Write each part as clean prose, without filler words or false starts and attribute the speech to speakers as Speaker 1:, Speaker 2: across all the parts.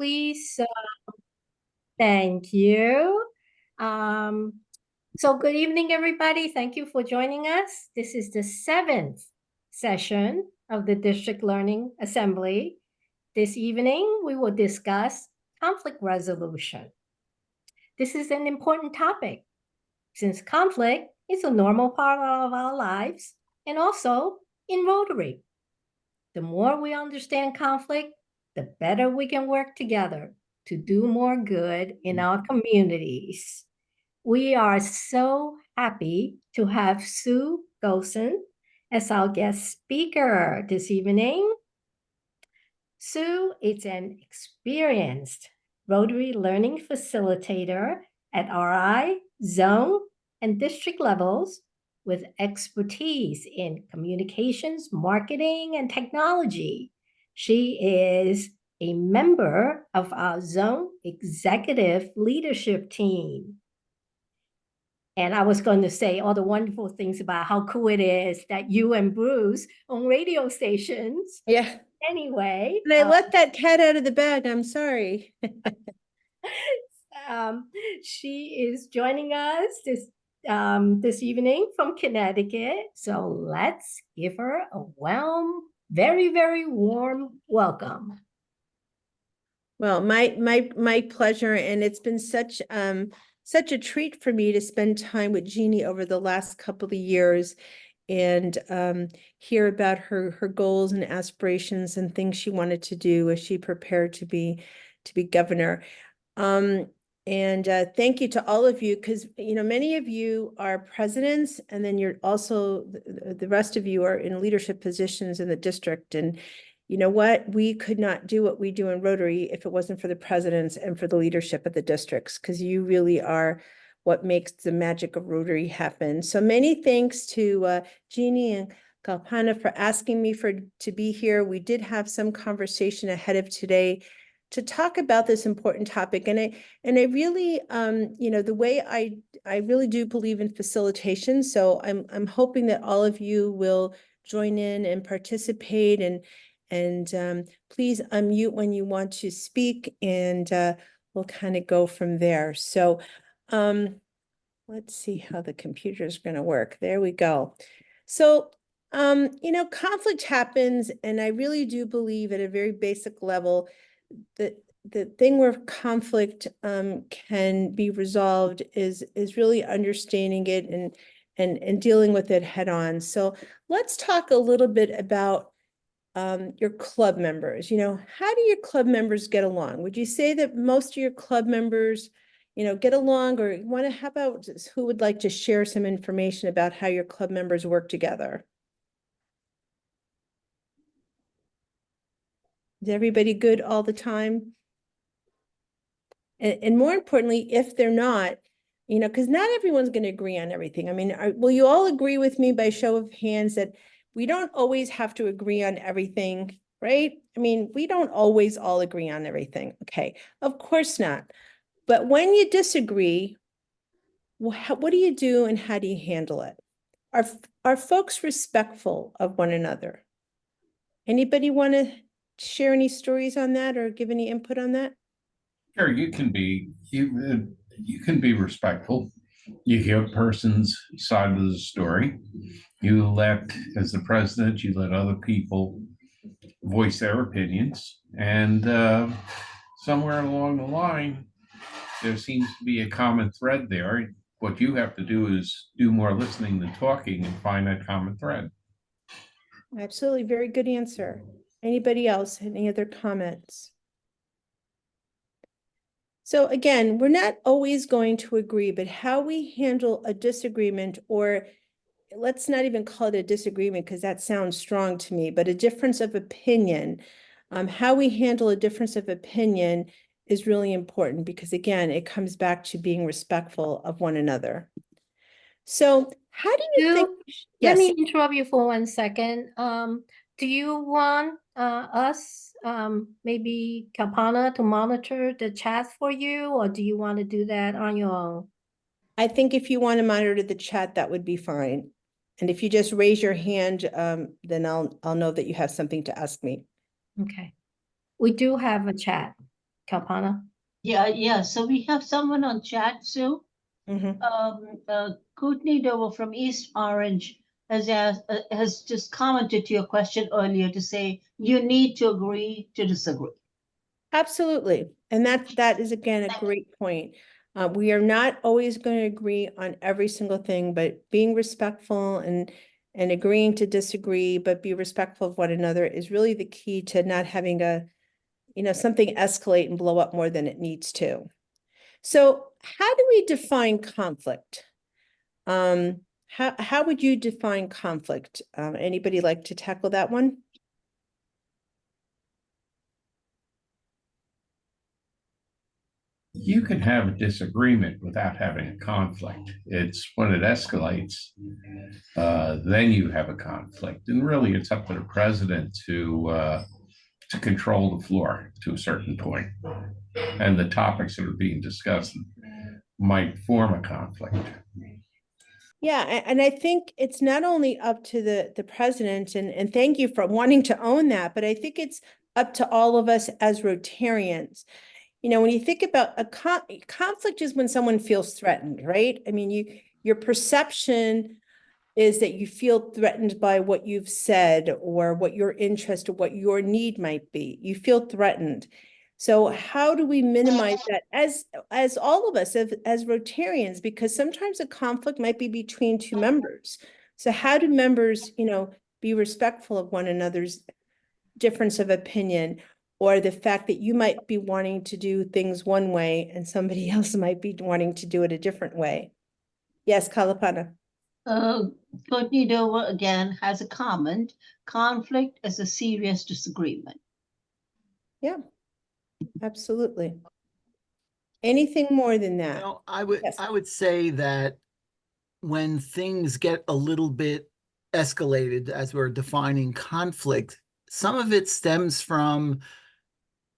Speaker 1: please. Thank you. Um, so good evening, everybody. Thank you for joining us. This is the seventh session of the District Learning Assembly. This evening, we will discuss conflict resolution. This is an important topic since conflict is a normal part of our lives and also in Rotary. The more we understand conflict, the better we can work together to do more good in our communities. We are so happy to have Sue Golson as our guest speaker this evening. Sue is an experienced Rotary Learning Facilitator at RI, Zone, and District levels with expertise in communications, marketing, and technology. She is a member of our Zone Executive Leadership Team. And I was going to say all the wonderful things about how cool it is that you and Bruce own radio stations.
Speaker 2: Yeah.
Speaker 1: Anyway.
Speaker 2: And I let that cat out of the bag. I'm sorry.
Speaker 1: She is joining us this evening from Connecticut. So let's give her a very, very warm welcome.
Speaker 2: Well, my pleasure, and it's been such a treat for me to spend time with Jeannie over the last couple of years and hear about her goals and aspirations and things she wanted to do as she prepared to be governor. And thank you to all of you, because many of you are presidents, and then you're also the rest of you are in leadership positions in the district. And you know what? We could not do what we do in Rotary if it wasn't for the presidents and for the leadership of the districts, because you really are what makes the magic of Rotary happen. So many thanks to Jeannie and Kalpana for asking me to be here. We did have some conversation ahead of today to talk about this important topic. And I really, the way I really do believe in facilitation. So I'm hoping that all of you will join in and participate, and please unmute when you want to speak, and we'll kind of go from there. So let's see how the computer is going to work. There we go. So, conflict happens, and I really do believe at a very basic level that the thing where conflict can be resolved is really understanding it and dealing with it head on. So let's talk a little bit about your club members. How do your club members get along? Would you say that most of your club members, get along, or how about who would like to share some information about how your club members work together? Is everybody good all the time? And more importantly, if they're not, because not everyone's going to agree on everything. I mean, will you all agree with me by show of hands that we don't always have to agree on everything, right? I mean, we don't always all agree on everything. Okay, of course not. But when you disagree, what do you do and how do you handle it? Are folks respectful of one another? Anybody want to share any stories on that or give any input on that?
Speaker 3: Sure, you can be respectful. You hear a person's side of the story. As the president, you let other people voice their opinions, and somewhere along the line, there seems to be a common thread there. What you have to do is do more listening than talking and find that common thread.
Speaker 2: Absolutely, very good answer. Anybody else? Any other comments? So again, we're not always going to agree, but how we handle a disagreement, or let's not even call it a disagreement because that sounds strong to me, but a difference of opinion, how we handle a difference of opinion is really important, because again, it comes back to being respectful of one another. So how do you think?
Speaker 1: Let me interrupt you for 1 second. Do you want us, maybe Kalpana, to monitor the chat for you, or do you want to do that on your own?
Speaker 2: I think if you want to monitor the chat, that would be fine. And if you just raise your hand, then I'll know that you have something to ask me.
Speaker 1: Okay. We do have a chat. Kalpana?
Speaker 4: Yeah. So we have someone on chat, Sue.
Speaker 2: Mhm.
Speaker 4: Courtney Dover from East Orange has just commented to your question earlier to say you need to agree to disagree.
Speaker 2: Absolutely. And that is again a great point. We are not always going to agree on every single thing, but being respectful and agreeing to disagree, but be respectful of one another is really the key to not having something escalate and blow up more than it needs to. So how do we define conflict? How would you define conflict? Anybody like to tackle that one?
Speaker 3: You can have a disagreement without having a conflict. It's when it escalates, then you have a conflict. And really, it's up to the president to control the floor to a certain point. And the topics that are being discussed might form a conflict.
Speaker 2: Yeah, and I think it's not only up to the president, and thank you for wanting to own that, but I think it's up to all of us as Rotarians. When you think about conflict is when someone feels threatened, right? I mean, your perception is that you feel threatened by what you've said or what your interest or what your need might be. You feel threatened. So how do we minimize that as all of us as Rotarians? Because sometimes a conflict might be between two members. So how do members, be respectful of one another's difference of opinion, or the fact that you might be wanting to do things one way and somebody else might be wanting to do it a different way? Yes, Kalapana.
Speaker 4: Courtney Dover again has a comment. Conflict is a serious disagreement.
Speaker 2: Yeah, absolutely. Anything more than that?
Speaker 5: Yes. I would say that when things get a little bit escalated, as we're defining conflict, some of it stems from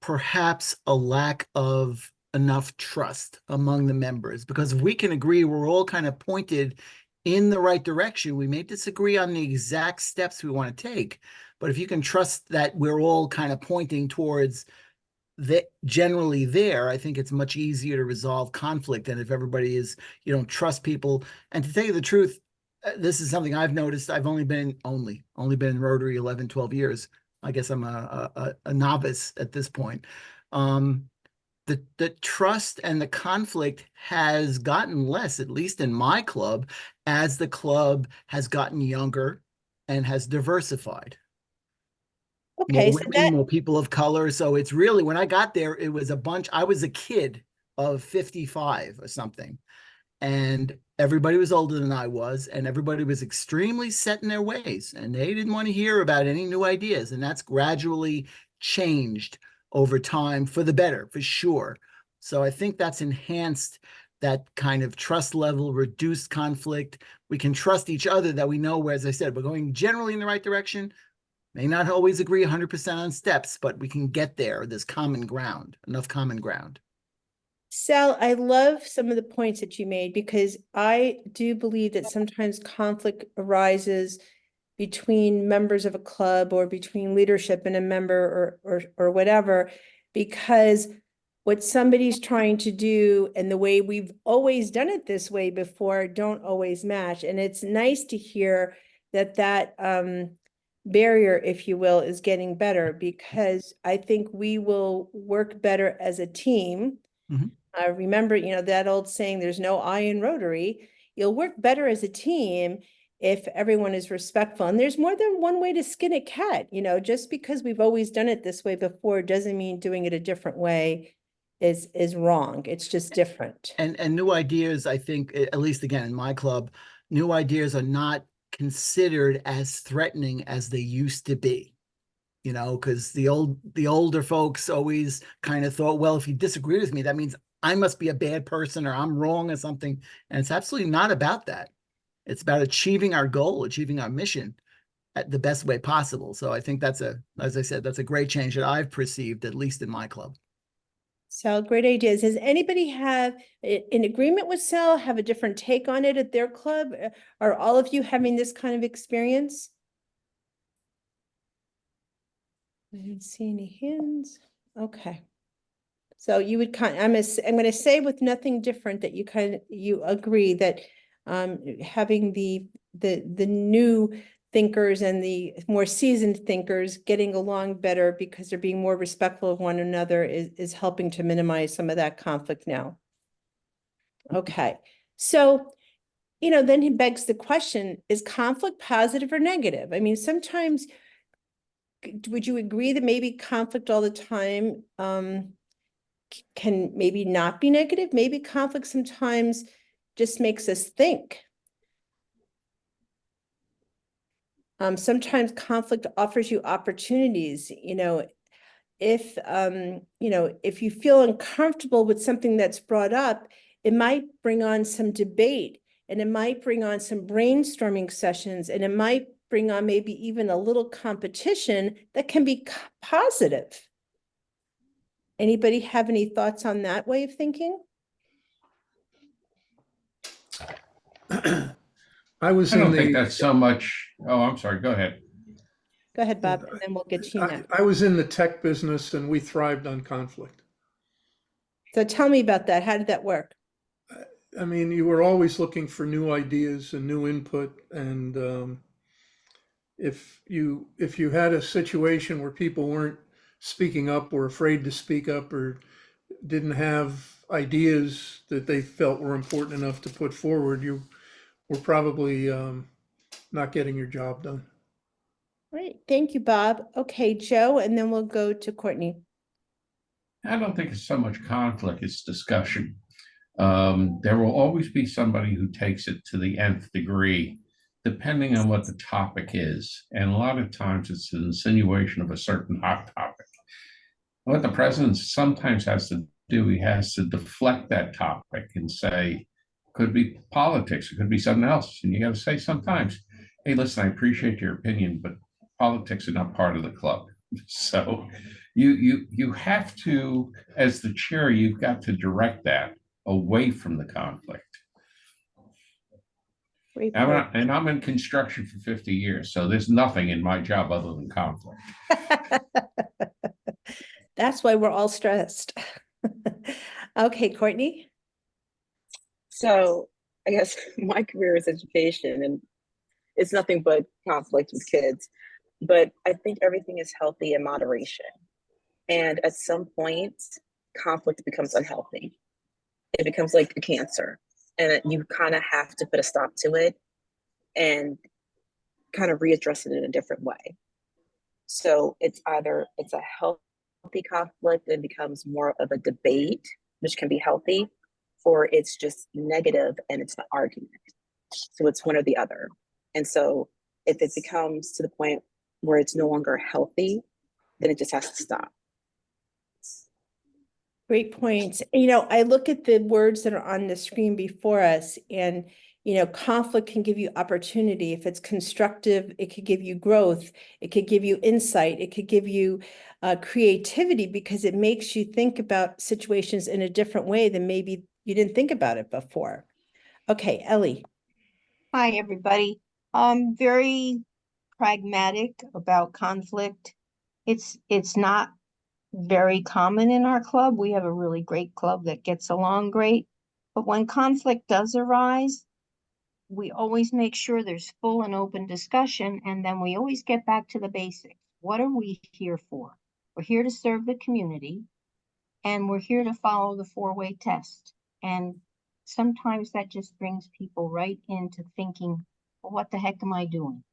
Speaker 5: perhaps a lack of enough trust among the members. Because if we can agree we're all kind of pointed in the right direction, we may disagree on the exact steps we want to take. But if you can trust that we're all kind of pointing towards generally there, I think it's much easier to resolve conflict than if everybody you don't trust people. And to tell you the truth, this is something I've noticed. I've only been in Rotary 11, 12 years. I guess I'm a novice at this point. The trust and the conflict has gotten less, at least in my club, as the club has gotten younger and has diversified.
Speaker 2: Okay,
Speaker 5: More women, more people of color. So it's really, when I got there, it was a bunch. I was a kid of 55 or something. And everybody was older than I was, and everybody was extremely set in their ways, and they didn't want to hear about any new ideas. And that's gradually changed over time for the better, for sure. So I think that's enhanced that kind of trust level, reduced conflict. We can trust each other that we know where, as I said, we're going generally in the right direction. May not always agree 100% on steps, but we can get there. There's common ground, enough common ground.
Speaker 2: Sal, I love some of the points that you made, because I do believe that sometimes conflict arises between members of a club or between leadership and a member or whatever, because what somebody's trying to do and the way we've always done it this way before don't always match. And it's nice to hear that barrier, if you will, is getting better, because I think we will work better as a team.
Speaker 5: Mhm.
Speaker 2: I remember, that old saying, there's no I in Rotary. You'll work better as a team if everyone is respectful. And there's more than one way to skin a cat. Just because we've always done it this way before doesn't mean doing it a different way is wrong. It's just different.
Speaker 5: And new ideas, I think, at least again in my club, new ideas are not considered as threatening as they used to be. Because the older folks always kind of thought, well, if you disagree with me, that means I must be a bad person or I'm wrong or something. And it's absolutely not about that. It's about achieving our goal, achieving our mission at the best way possible. So I think as I said, that's a great change that I've perceived, at least in my club.
Speaker 2: Sal, great ideas. Does anybody have in agreement with Sal, have a different take on it at their club? Are all of you having this kind of experience? I didn't see any hands. Okay. So you would I'm going to say with nothing different that you agree that having the new thinkers and the more seasoned thinkers getting along better because they're being more respectful of one another is helping to minimize some of that conflict now. Okay, so then it begs the question, is conflict positive or negative? I mean, sometimes, would you agree that maybe conflict all the time can maybe not be negative? Maybe conflict sometimes just makes us think. Sometimes conflict offers you opportunities, if if you feel uncomfortable with something that's brought up, it might bring on some debate, and it might bring on some brainstorming sessions, and it might bring on maybe even a little competition that can be positive. Anybody have any thoughts on that way of thinking?
Speaker 6: I was
Speaker 3: I
Speaker 6: in
Speaker 3: don't think
Speaker 6: the,
Speaker 3: that's so much. Oh, I'm sorry. Go ahead.
Speaker 2: Go ahead, Bob, and then we'll get Sheena.
Speaker 6: I was in the tech business and we thrived on conflict.
Speaker 2: So tell me about that. How did that work?
Speaker 6: I mean, you were always looking for new ideas and new input. And if you had a situation where people weren't speaking up or afraid to speak up or didn't have ideas that they felt were important enough to put forward, you were probably not getting your job done.
Speaker 2: Great. Thank you, Bob. Okay, Joe, and then we'll go to Courtney.
Speaker 3: I don't think it's so much conflict, it's discussion. There will always be somebody who takes it to the nth degree, depending on what the topic is. And a lot of times it's an insinuation of a certain hot topic. What the president sometimes has to do, he has to deflect that topic and say, could be politics, it could be something else. And you got to say sometimes, hey, listen, I appreciate your opinion, but politics are not part of the club. So you have to, as the chair, you've got to direct that away from the conflict.
Speaker 2: Great
Speaker 3: And
Speaker 2: point.
Speaker 3: I'm in construction for 50 years, so there's nothing in my job other than conflict.
Speaker 2: That's why we're all stressed. Okay, Courtney.
Speaker 7: So I guess my career is education, and it's nothing but conflict with kids. But I think everything is healthy in moderation. And at some point, conflict becomes unhealthy. It becomes like a cancer. And you kind of have to put a stop to it and kind of readdress it in a different way. So it's either it's a healthy conflict and becomes more of a debate, which can be healthy, or it's just negative and it's an argument. So it's one or the other. And so if it becomes to the point where it's no longer healthy, then it just has to stop.
Speaker 2: Great points. I look at the words that are on the screen before us, and conflict can give you opportunity. If it's constructive, it could give you growth. It could give you insight. It could give you creativity, because it makes you think about situations in a different way than maybe you didn't think about it before. Okay, Ellie.
Speaker 8: Hi, everybody. I'm very pragmatic about conflict. It's not very common in our club. We have a really great club that gets along great. But when conflict does arise, we always make sure there's full and open discussion, and then we always get back to the basics. What are we here for? We're here to serve the community, and we're here to follow the four-way test. And sometimes that just brings people right into thinking, well, what the heck am I doing?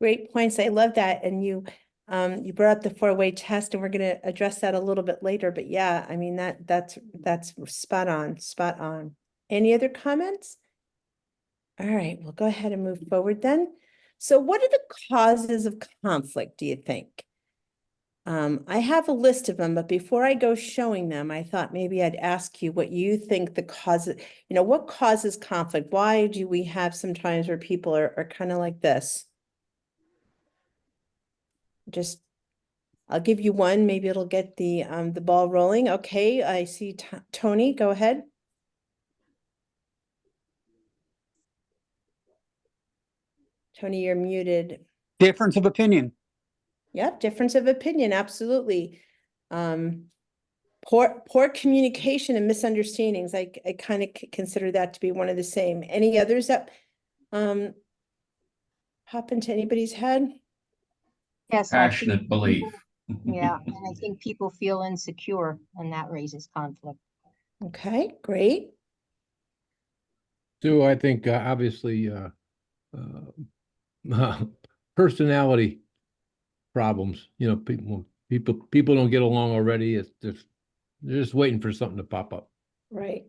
Speaker 2: Great points. I love that. And you brought up the four-way test, and we're going to address that a little bit later. But yeah, I mean, that's spot on, spot on. Any other comments? All right, we'll go ahead and move forward then. So what are the causes of conflict, do you think? I have a list of them, but before I go showing them, I thought maybe I'd ask you what you think the cause, what causes conflict? Why do we have sometimes where people are kind of like this? I'll give you one, maybe it'll get the ball rolling. Okay, I see Tony, go ahead. Tony, you're muted.
Speaker 9: Difference of opinion.
Speaker 2: Yep, difference of opinion, absolutely. Poor communication and misunderstandings. I kind of consider that to be one of the same. Any others that pop into anybody's head?
Speaker 8: Yes, I think
Speaker 3: Passionate belief.
Speaker 8: yeah, and I think people feel insecure, and that raises conflict.
Speaker 2: Okay, great.
Speaker 9: So I think obviously personality problems, you know, people don't get along already. It's just they're just waiting for something to pop up.
Speaker 2: Right.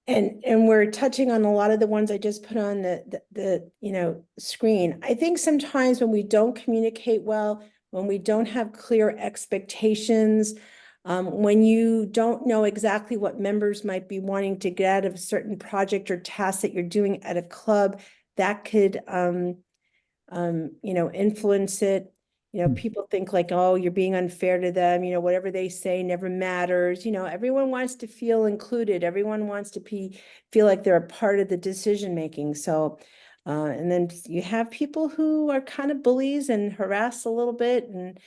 Speaker 2: And we're touching on a lot of the ones I just put on the you know, screen. I think sometimes when we don't communicate well, when we don't have clear expectations, when you don't know exactly what members might be wanting to get out of a certain project or task that you're doing at a club, that could you know, influence it. You know, people think like, oh, you're being unfair to them, you know, whatever they say never matters. You know, everyone wants to feel included. Everyone wants to feel like they're a part of the decision making. So, and then you have people who are kind of bullies and harass a little bit and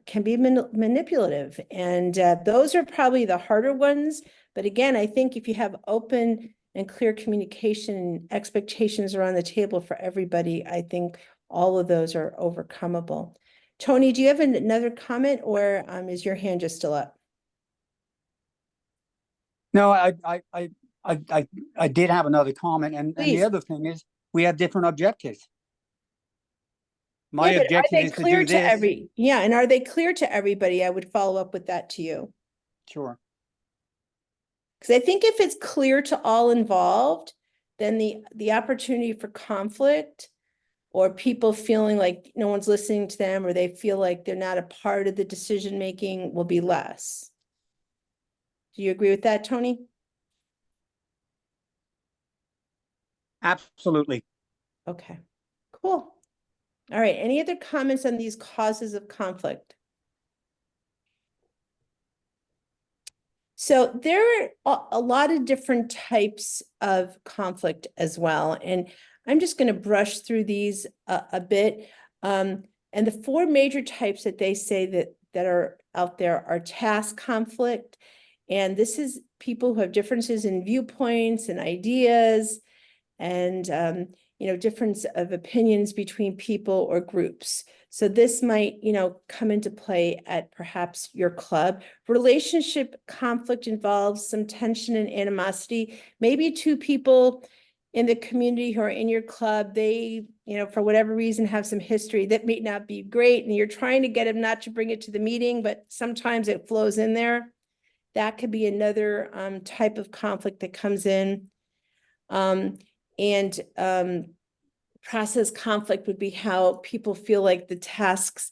Speaker 2: can be manipulative. And those are probably the harder ones. But again, I think if you have open and clear communication and expectations are on the table for everybody, I think all of those are overcomable. Tony, do you have another comment, or is your hand just still up?
Speaker 10: No, I did have another comment, and
Speaker 2: Please.
Speaker 10: the other thing is we have different objectives. My
Speaker 2: Yeah, but are
Speaker 10: objective
Speaker 2: they
Speaker 10: is to
Speaker 2: clear
Speaker 10: do this.
Speaker 2: yeah, and are they clear to everybody? I would follow up with that to you.
Speaker 10: Sure.
Speaker 2: Because I think if it's clear to all involved, then the opportunity for conflict or people feeling like no one's listening to them or they feel like they're not a part of the decision making will be less. Do you agree with that, Tony?
Speaker 10: Absolutely.
Speaker 2: Okay, cool. All right, any other comments on these causes of conflict? So there are a lot of different types of conflict as well. And I'm just going to brush through these a bit. And the four major types that they say that are out there are task conflict. And this is people who have differences in viewpoints and ideas and you know, difference of opinions between people or groups. So this might, you know, come into play at perhaps your club. Relationship conflict involves some tension and animosity. Maybe two people in the community who are in your club, they, you know, for whatever reason, have some history that may not be great, and you're trying to get them not to bring it to the meeting, but sometimes it flows in there. That could be another type of conflict that comes in. Process conflict would be how people feel like the tasks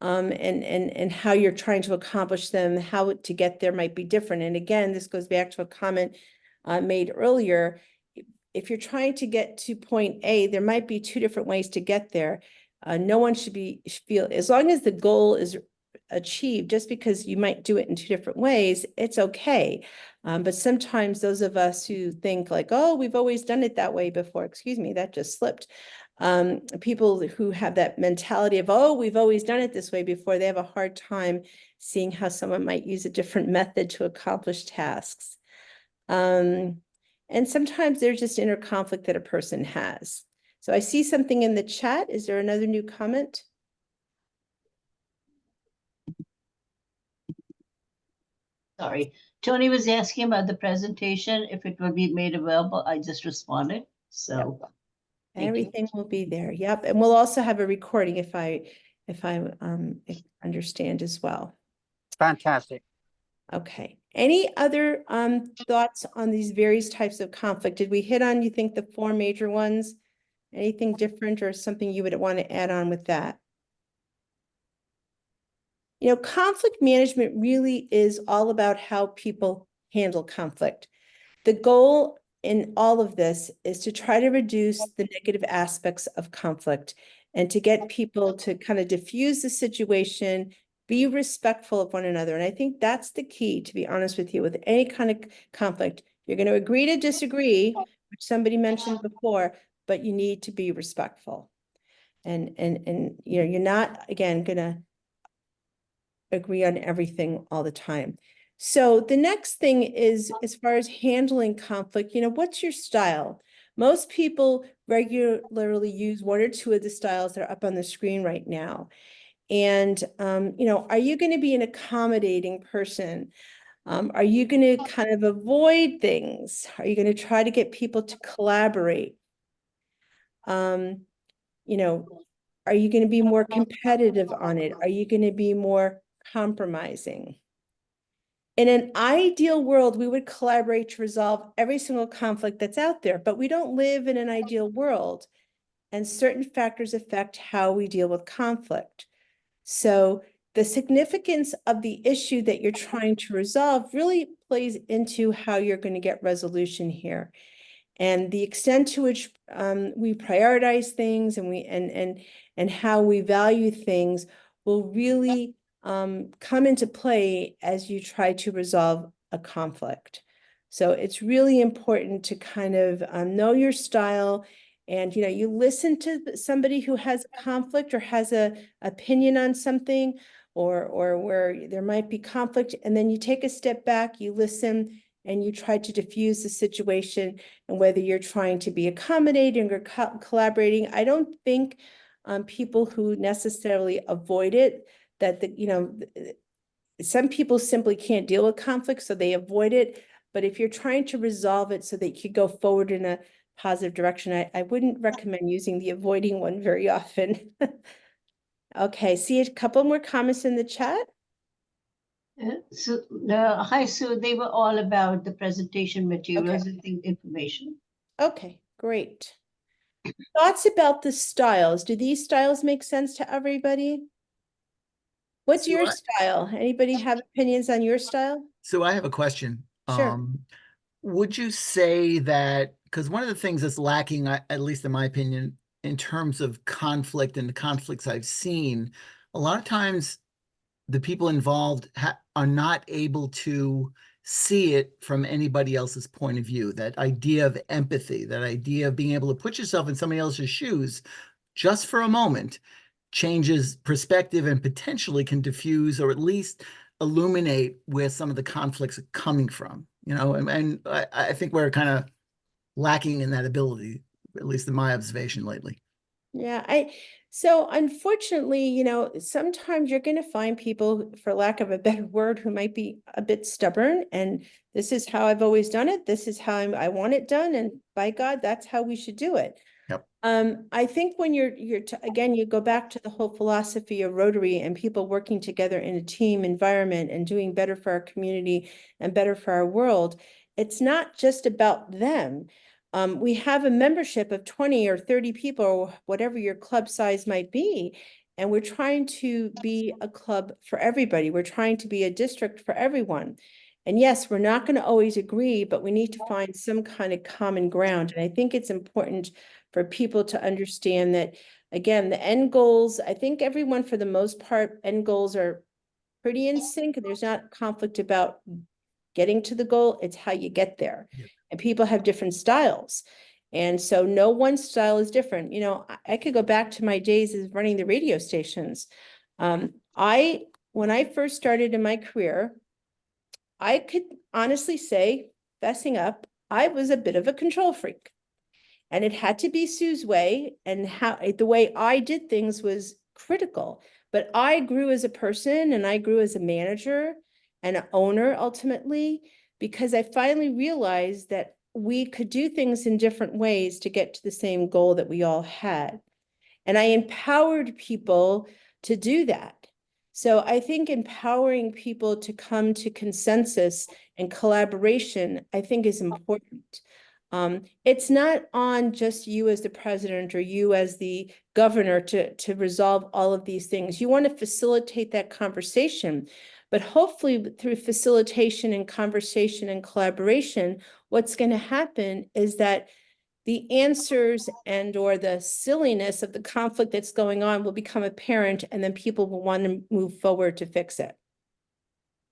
Speaker 2: and how you're trying to accomplish them, how to get there might be different. And again, this goes back to a comment made earlier. If you're trying to get to point A, there might be two different ways to get there. No one should feel, as long as the goal is achieved, just because you might do it in two different ways, it's okay. But sometimes those of us who think like, oh, we've always done it that way before, excuse me, that just slipped. People who have that mentality of, oh, we've always done it this way before, they have a hard time seeing how someone might use a different method to accomplish tasks. And sometimes there's just inner conflict that a person has. So I see something in the chat. Is there another new comment?
Speaker 4: Sorry, Tony was asking about the presentation, if it will be made available. I just responded, so. Thank you.
Speaker 2: Everything will be there. Yep. And we'll also have a recording if I understand as well.
Speaker 10: Fantastic.
Speaker 2: Okay. Any other thoughts on these various types of conflict? Did we hit on, you think, the four major ones? Anything different or something you would want to add on with that? You know, conflict management really is all about how people handle conflict. The goal in all of this is to try to reduce the negative aspects of conflict and to get people to kind of diffuse the situation, be respectful of one another. And I think that's the key, to be honest with you, with any kind of conflict. You're going to agree to disagree, which somebody mentioned before, but you need to be respectful. And you know, you're not, again, going to agree on everything all the time. So the next thing is, as far as handling conflict, what's your style? Most people regularly use one or two of the styles that are up on the screen right now. And, are you going to be an accommodating person? Are you going to kind of avoid things? Are you going to try to get people to collaborate? You know, are you going to be more competitive on it? Are you going to be more compromising? In an ideal world, we would collaborate to resolve every single conflict that's out there, but we don't live in an ideal world, and certain factors affect how we deal with conflict. So the significance of the issue that you're trying to resolve really plays into how you're going to get resolution here. And the extent to which we prioritize things and how we value things will really come into play as you try to resolve a conflict. So it's really important to kind of know your style, and you listen to somebody who has a conflict or has a opinion on something, or where there might be conflict, and then you take a step back, you listen, and you try to diffuse the situation. And whether you're trying to be accommodating or collaborating, I don't think people who necessarily avoid it, that some people simply can't deal with conflict, so they avoid it. But if you're trying to resolve it so that you could go forward in a positive direction, I wouldn't recommend using the avoiding one very often. Okay, see a couple more comments in the chat.
Speaker 4: Hi, Sue. They were all about the presentation materials and the information.
Speaker 2: Okay, great. Thoughts about the styles. Do these styles make sense to everybody? What's
Speaker 5: So
Speaker 2: your style? Anybody have opinions on your style?
Speaker 5: So I have a question.
Speaker 2: Sure.
Speaker 5: Would you say that, because one of the things that's lacking, at least in my opinion, in terms of conflict and the conflicts I've seen, a lot of times the people involved are not able to see it from anybody else's point of view. That idea of empathy, that idea of being able to put yourself in somebody else's shoes just for a moment, changes perspective and potentially can diffuse or at least illuminate where some of the conflicts are coming from. And I think we're kind of lacking in that ability, at least in my observation lately.
Speaker 2: Yeah, so unfortunately, sometimes you're going to find people, for lack of a better word, who might be a bit stubborn, and this is how I've always done it. This is how I want it done, and by God, that's how we should do it.
Speaker 5: Yep.
Speaker 2: I think when again, you go back to the whole philosophy of Rotary and people working together in a team environment and doing better for our community and better for our world. It's not just about them. We have a membership of 20 or 30 people, or whatever your club size might be, and we're trying to be a club for everybody. We're trying to be a district for everyone. And yes, we're not going to always agree, but we need to find some kind of common ground. And I think it's important for people to understand that, again, the end goals, I think everyone, for the most part, end goals are pretty in sync. There's not conflict about getting to the goal. It's how you get there.
Speaker 5: Yep.
Speaker 2: And people have different styles. And so no one style is different. I could go back to my days as running the radio stations. When I first started in my career, I could honestly say, fessing up, I was a bit of a control freak. And it had to be Sue's way, and the way I did things was critical. But I grew as a person, and I grew as a manager and an owner ultimately, because I finally realized that we could do things in different ways to get to the same goal that we all had. And I empowered people to do that. So I think empowering people to come to consensus and collaboration, I think, is important. It's not on just you as the president or you as the governor to resolve all of these things. You want to facilitate that conversation, but hopefully through facilitation and conversation and collaboration, what's going to happen is that the answers or the silliness of the conflict that's going on will become apparent, and then people will want to move forward to fix it.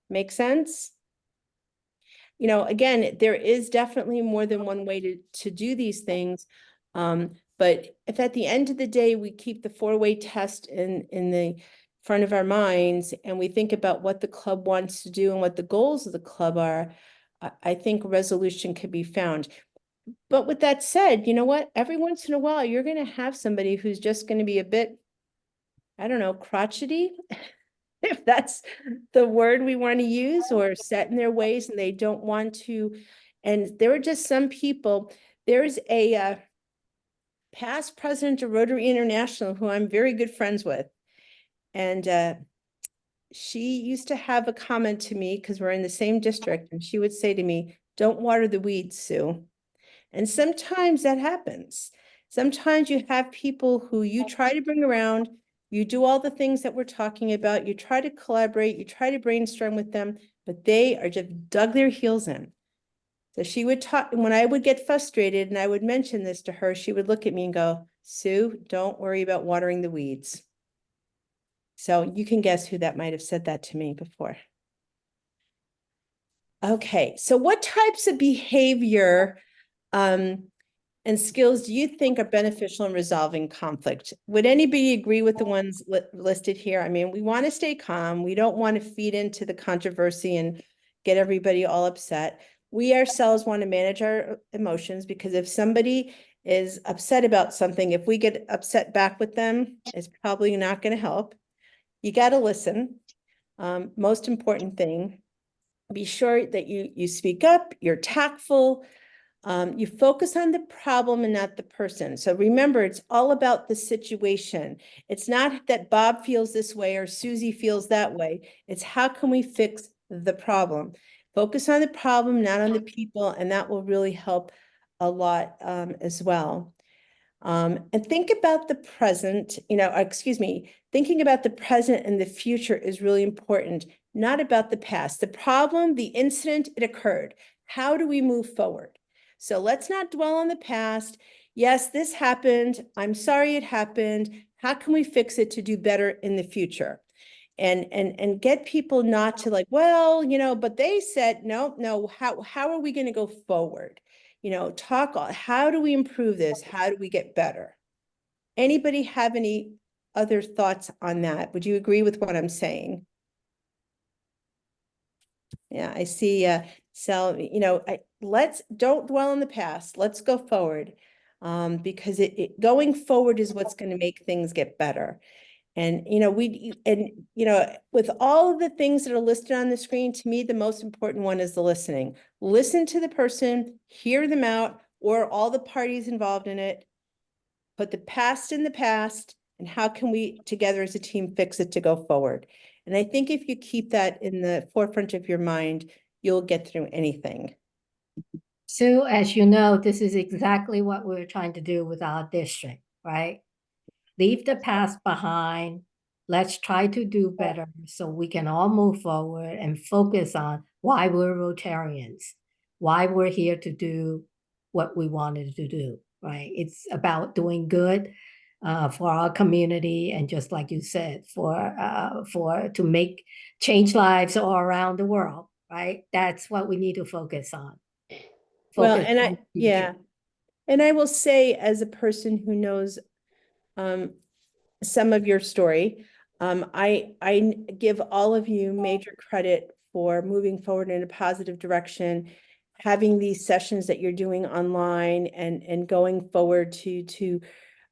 Speaker 2: Make sense? Again, there is definitely more than one way to do these things. But if at the end of the day, we keep the 4-way test in the front of our minds and we think about what the club wants to do and what the goals of the club are, I think resolution could be found. But with that said, you know what? Every once in a while, you're going to have somebody who's just going to be a bit, I don't know, crotchety, if that's the word we want to use, or set in their ways and they don't want to. And there are just some people, there's a past president of Rotary International who I'm very good friends with. And she used to have a comment to me because we're in the same district, and she would say to me, "Don't water the weeds, Sue." And sometimes that happens. Sometimes you have people who you try to bring around, you do all the things that we're talking about, you try to collaborate, you try to brainstorm with them, but they are just dug their heels in. So she would talk, when I would get frustrated and I would mention this to her, she would look at me and go, "Sue, don't worry about watering the weeds." So you can guess who that might have said that to me before. Okay, so what types of behavior and skills do you think are beneficial in resolving conflict? Would anybody agree with the ones listed here? I mean, we want to stay calm. We don't want to feed into the controversy and get everybody all upset. We ourselves want to manage our emotions, because if somebody is upset about something, if we get upset back with them, it's probably not going to help. You got to listen. Most important thing, be sure that you speak up, you're tactful, you focus on the problem and not the person. So remember, it's all about the situation. It's not that Bob feels this way or Susie feels that way. It's how can we fix the problem? Focus on the problem, not on the people, and that will really help a lot as well. And think about the present, thinking about the present and the future is really important, not about the past. The problem, the incident, it occurred. How do we move forward? So let's not dwell on the past. Yes, this happened. I'm sorry it happened. How can we fix it to do better in the future? And get people not to like, well, but they said, no, how are we going to go forward? How do we improve this? How do we get better? Anybody have any other thoughts on that? Would you agree with what I'm saying? Yeah, I see. So, don't dwell on the past. Let's go forward. Because going forward is what's going to make things get better. And, with all of the things that are listed on the screen, to me, the most important one is the listening. Listen to the person, hear them out, or all the parties involved in it. Put the past in the past, and how can we together as a team fix it to go forward? And I think if you keep that in the forefront of your mind, you'll get through anything.
Speaker 1: Sue, as you know, this is exactly what we're trying to do with our district, right? Leave the past behind. Let's try to do better so we can all move forward and focus on why we're Rotarians, why we're here to do what we wanted to do, right? It's about doing good for our community, and just like you said, to make change lives all around the world, right? That's what we need to focus on.
Speaker 2: Well,
Speaker 1: Focus
Speaker 2: and
Speaker 1: on the future.
Speaker 2: and I will say, as a person who knows some of your story, I give all of you major credit for moving forward in a positive direction, having these sessions that you're doing online, and going forward to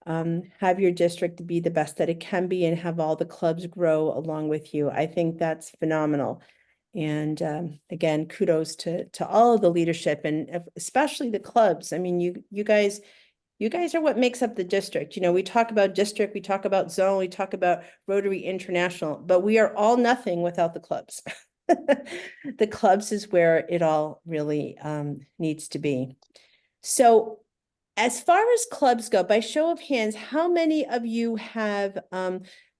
Speaker 2: have your district be the best that it can be and have all the clubs grow along with you. I think that's phenomenal. And again, kudos to all of the leadership, and especially the clubs. I mean, you guys are what makes up the district. We talk about district, we talk about zone, we talk about Rotary International, but we are all nothing without the clubs. The clubs is where it all really needs to be. So as far as clubs go, by show of hands, how many of you have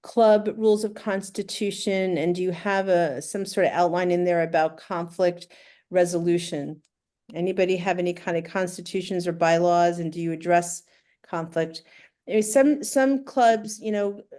Speaker 2: club rules of constitution, and do you have some sort of outline in there about conflict resolution? Anybody have any kind of constitutions or bylaws, and do you address conflict? There's some clubs,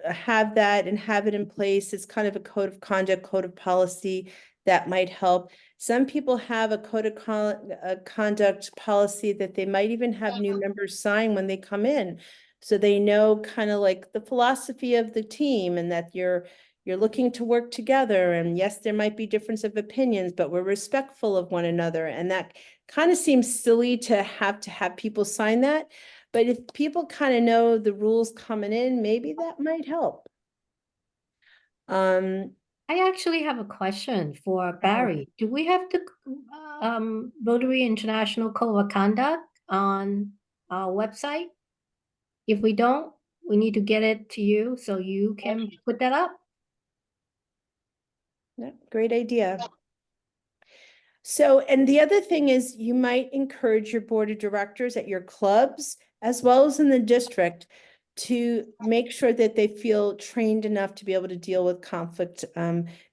Speaker 2: have that and have it in place. It's kind of a code of conduct, code of policy that might help. Some people have a code of conduct policy that they might even have new members sign when they come in. So they know kind of like the philosophy of the team, and that you're you're looking to work together, and yes, there might be difference of opinions, but we're respectful of one another. And that kind of seems silly to have people sign that. But if people kind of know the rules coming in, maybe that might help.
Speaker 1: I actually have a question for Barry. Do we have the Rotary International Code of Conduct on our website? If we don't, we need to get it to you so you can put that up.
Speaker 2: Yeah, great idea. So, and the other thing is you might encourage your board of directors at your clubs as well as in the district to make sure that they feel trained enough to be able to deal with conflict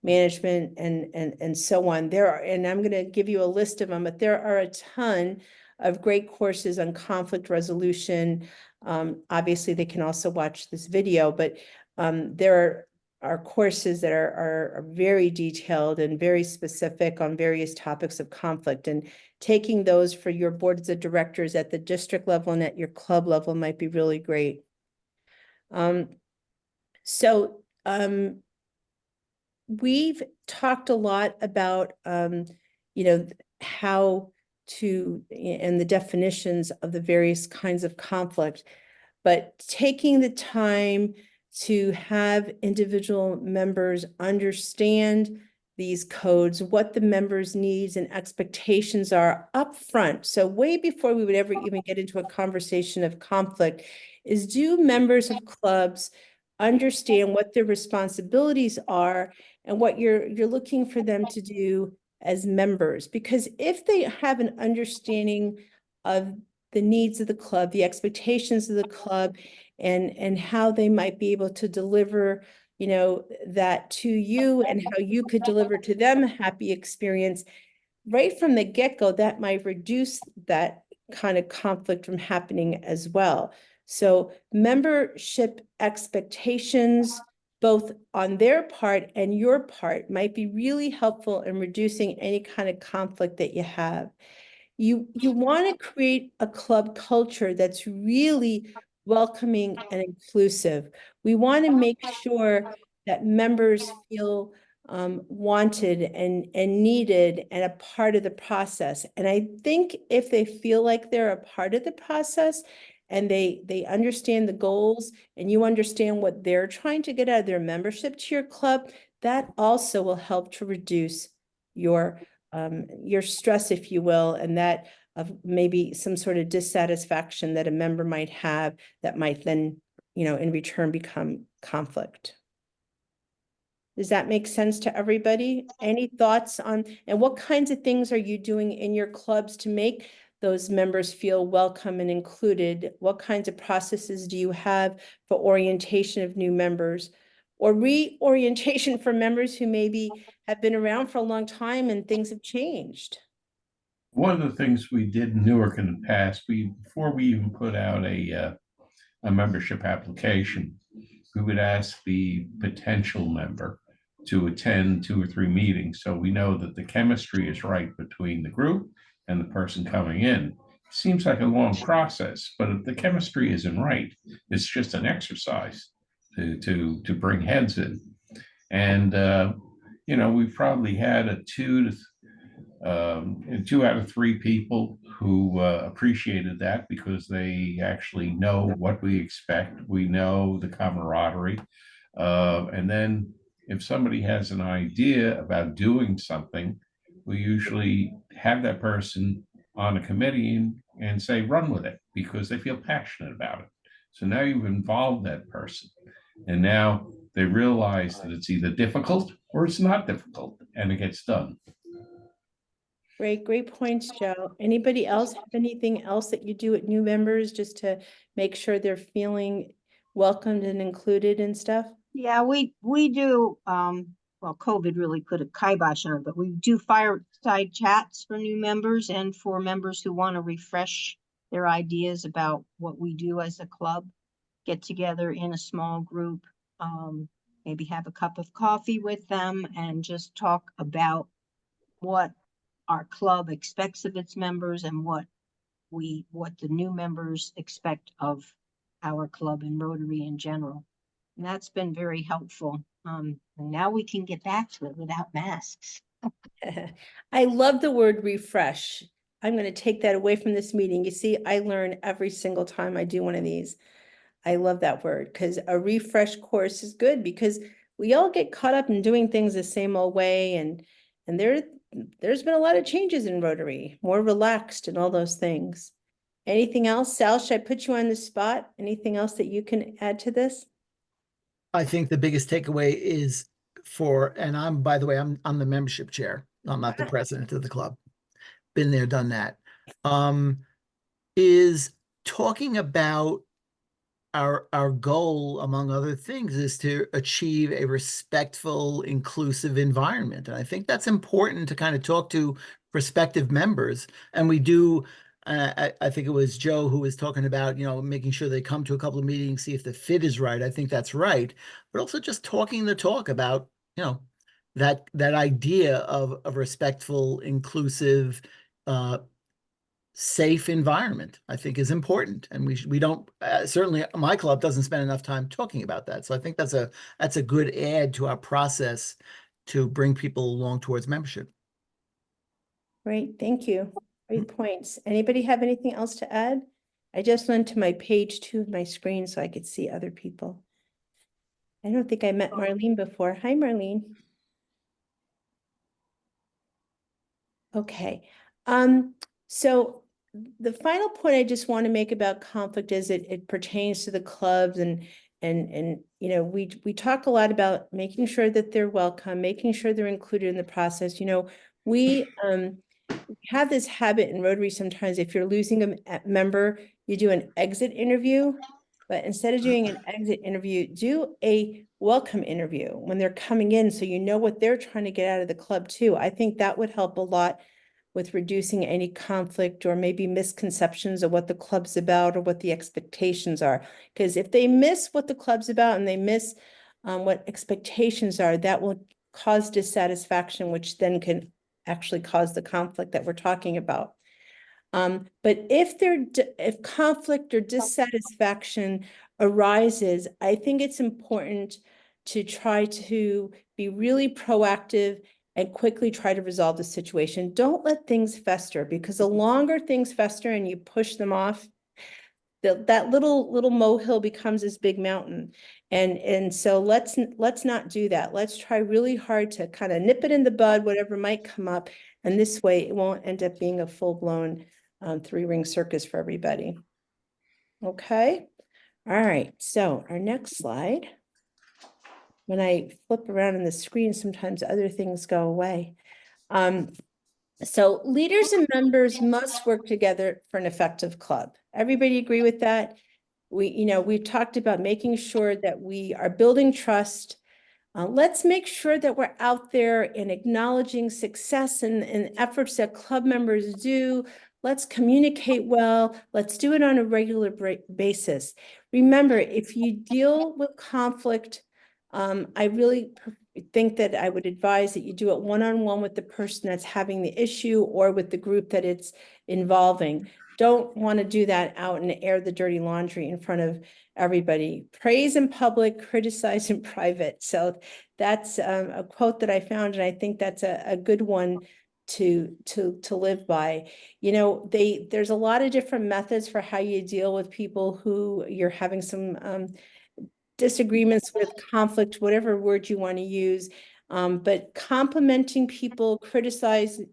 Speaker 2: management and so on. There are, and I'm going to give you a list of them, but there are a ton of great courses on conflict resolution. Obviously, they can also watch this video, but there are courses that are very detailed and very specific on various topics of conflict, and taking those for your boards of directors at the district level and at your club level might be really great. We've talked a lot about, how to, and the definitions of the various kinds of conflict, but taking the time to have individual members understand these codes, what the members' needs and expectations are up front. So way before we would ever even get into a conversation of conflict, is do members of clubs understand what their responsibilities are and what you're looking for them to do as members? Because if they have an understanding of the needs of the club, the expectations of the club, and how they might be able to deliver, that to you, and how you could deliver to them a happy experience right from the get-go, that might reduce that kind of conflict from happening as well. So membership expectations, both on their part and your part, might be really helpful in reducing any kind of conflict that you have. You want to create a club culture that's really welcoming and inclusive. We want to make sure that members feel wanted and needed and a part of the process. And I think if they feel like they're a part of the process and they understand the goals, and you understand what they're trying to get out of their membership to your club, that also will help to reduce your stress, if you will, and that of maybe some sort of dissatisfaction that a member might have that might then, in return become conflict. Does that make sense to everybody? Any thoughts on, and what kinds of things are you doing in your clubs to make those members feel welcome and included? What kinds of processes do you have for orientation of new members, or reorientation for members who maybe have been around for a long time and things have changed?
Speaker 3: One of the things we did in Newark in the past, before we even put out a membership application, we would ask the potential member to attend 2 or 3 meetings, so we know that the chemistry is right between the group and the person coming in. Seems like a long process, but if the chemistry isn't right, it's just an exercise to bring heads in. And we've probably had a 2 out of 3 people who appreciated that, because they actually know what we expect. We know the camaraderie. And then if somebody has an idea about doing something, we usually have that person on a committee and say, run with it, because they feel passionate about it. So now you've involved that person, and now they realize that it's either difficult or it's not difficult, and it gets done.
Speaker 2: Great points, Joe. Anybody else have anything else that you do with new members just to make sure they're feeling welcomed and included and stuff?
Speaker 8: Yeah, we do, well, COVID really put a kibosh on it, but we do fireside chats for new members and for members who want to refresh their ideas about what we do as a club. Get together in a small group, maybe have a cup of coffee with them and just talk about what our club expects of its members and what the new members expect of our club and Rotary in general. And that's been very helpful. And now we can get back to it without masks.
Speaker 2: I love the word refresh. I'm going to take that away from this meeting. You see, I learn every single time I do one of these. I love that word because a refresh course is good because we all get caught up in doing things the same old way. And there's been a lot of changes in Rotary, more relaxed and all those things. Anything else? Sal, should I put you on the spot? Anything else that you can add to this?
Speaker 5: I think the biggest takeaway is and I'm, by the way, I'm the membership chair. I'm not the president of the club. Been there, done that. Is talking about our goal, among other things, is to achieve a respectful, inclusive environment. And I think that's important to kind of talk to prospective members. And we do, I think it was Joe who was talking about, making sure they come to a couple of meetings, see if the fit is right. I think that's right. But also just talking the talk about, that idea of a respectful, inclusive, safe environment, I think, is important. And we don't, certainly my club doesn't spend enough time talking about that. So I think that's a good add to our process to bring people along towards membership.
Speaker 2: Great, thank you. Great points. Anybody have anything else to add? I just went to my page 2 of my screen so I could see other people. I don't think I met Marlene before. Hi, Marlene. Okay. So the final point I just want to make about conflict is it pertains to the clubs and we talk a lot about making sure that they're welcome, making sure they're included in the process. We have this habit in Rotary sometimes, if you're losing a member, you do an exit interview, but instead of doing an exit interview, do a welcome interview when they're coming in so you know what they're trying to get out of the club too. I think that would help a lot with reducing any conflict or maybe misconceptions of what the club's about or what the expectations are. Because if they miss what the club's about and they miss what expectations are, that will cause dissatisfaction, which then can actually cause the conflict that we're talking about. But if conflict or dissatisfaction arises, I think it's important to try to be really proactive and quickly try to resolve the situation. Don't let things fester, because the longer things fester and you push them off, that little molehill becomes this big mountain. And so let's not do that. Let's try really hard to kind of nip it in the bud, whatever might come up. And this way it won't end up being a full-blown 3-ring circus for everybody. Okay. All right. So our next slide. When I flip around on the screen, sometimes other things go away. So leaders and members must work together for an effective club. Everybody agree with that? We've talked about making sure that we are building trust. Let's make sure that we're out there and acknowledging success and efforts that club members do. Let's communicate well. Let's do it on a regular basis. Remember, if you deal with conflict, I really think that I would advise that you do it one-on-one with the person that's having the issue or with the group that it's involving. Don't want to do that out and air the dirty laundry in front of everybody. Praise in public, criticize in private. So that's a quote that I found, and I think that's a good one to live by. There's a lot of different methods for how you deal with people who you're having some disagreements with, conflict, whatever word you want to use. But complimenting people, criticizing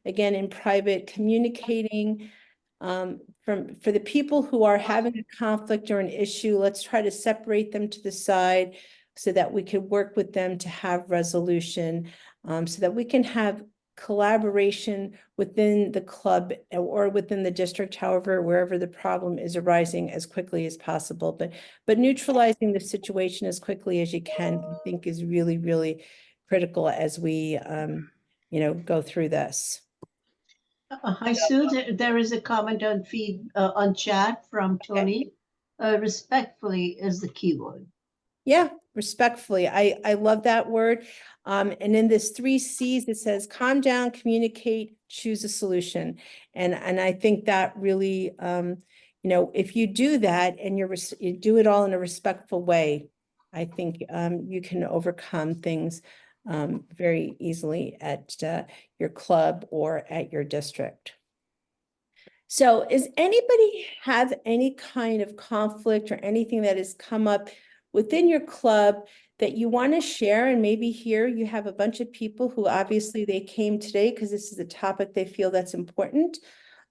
Speaker 2: again in private, communicating for the people who are having a conflict or an issue, let's try to separate them to the side so that we can work with them to have resolution, so that we can have collaboration within the club or within the district, however, wherever the problem is arising, as quickly as possible. But neutralizing the situation as quickly as you can, I think, is really, really critical as we go through this.
Speaker 4: Hi, Sue. There is a comment on chat from Tony. Respectfully is the keyword.
Speaker 2: Yeah, respectfully. I love that word. And in this 3 C's, it says calm down, communicate, choose a solution. And I think that really, if you do that and you do it all in a respectful way, I think you can overcome things very easily at your club or at your district. So is anybody have any kind of conflict or anything that has come up within your club that you want to share? And maybe here you have a bunch of people who obviously they came today because this is a topic they feel that's important.